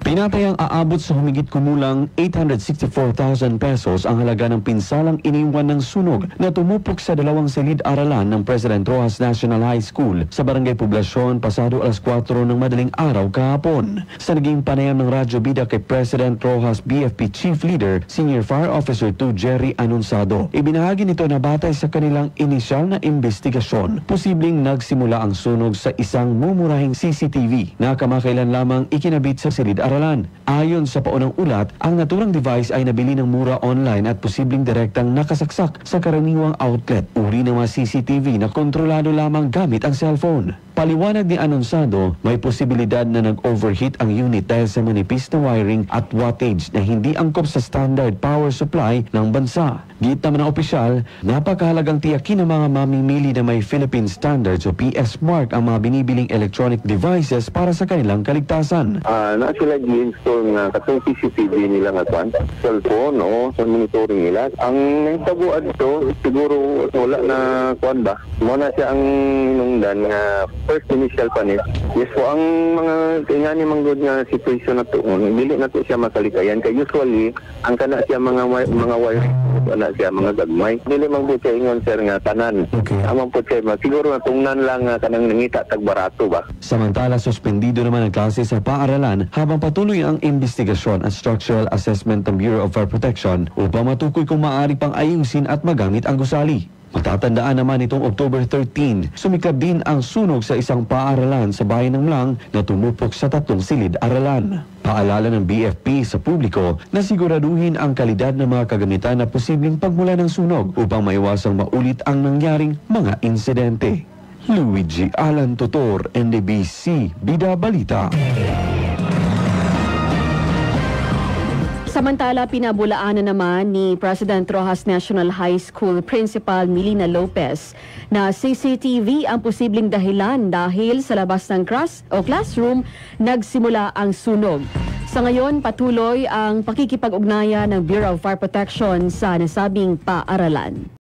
Tinatayang aabot sa humigit kumulang 864,000 pesos ang halaga ng pinsalang iniwan ng sunog na tumupok sa dalawang silid-aralan ng President Roxas National High School sa Barangay Poblacion pasado alas 4 ng madaling araw kahapon. Sa naging panayam ng Radyo Bida kay President Roxas BFP Chief Leader Senior Fire Officer 2 Jerry Anunsado, ibinahagi nito na batay sa kanilang inisyal na investigasyon, posibleng nagsimula ang sunog sa isang mumurahing CCTV na kamakailan lamang ikinabit sa silid-aralan. Ayon sa paunang ulat, ang naturang device ay nabili ng mura online at posibleng direktang nakasaksak sa karaniwang outlet, uri ng mga CCTV na kontrolado lamang gamit ang cellphone. Paliwanag ni Anunsado, may posibilidad na nag-overheat ang unit dahil sa manipis na wiring at wattage na hindi angkop sa standard power supply ng bansa. Giit naman ng opisyal, napakahalagang tiyakin ng mga mamimili na may Philippine Standards o PS Mark ang mga binibiling electronic devices para sa kanilang kaligtasan. Na sila gi-install nga katong CCTV nila nga kwan, cellphone o sa monitoring nila. Ang nagtabuan dito, siguro wala na kwan ba? Muna siya ang inungdan nga first initial panis. Yes po, ang mga ingani manggod nga situation na to, dili na to siya makalikayan. Kaya usually, ang kana siya mga wire, ana siya mga gagmay. Dili manggod siya ingon sir nga tanan. Okay. Amang po siya, siguro na tungnan lang kanang nangita tagbarato ba? Samantala, suspendido naman ang klase sa paaralan habang patuloy ang investigasyon at structural assessment ng Bureau of Fire Protection upang matukoy kung maaari pang ayusin at magamit ang gusali. Matatandaan naman itong October 13, sumiklab din ang sunog sa isang paaralan sa bayan ng Mlang na tumupok sa 3 silid-aralan. Paalala ng BFP sa publiko na siguraduhin ang kalidad ng mga kagamitan na posibleng pagmula ng sunog upang maiwasang maulit ang nangyaring mga insidente. Luigi Alan Tutor, NDBC, Bida Balita. Samantala, pinabulaan na naman ni President Roxas National High School Principal Milina Lopez na CCTV ang posibleng dahilan dahil sa labas ng classroom nagsimula ang sunog. Sa ngayon, patuloy ang pakikipag-ugnayan ng Bureau of Fire Protection sa nasabing paaralan.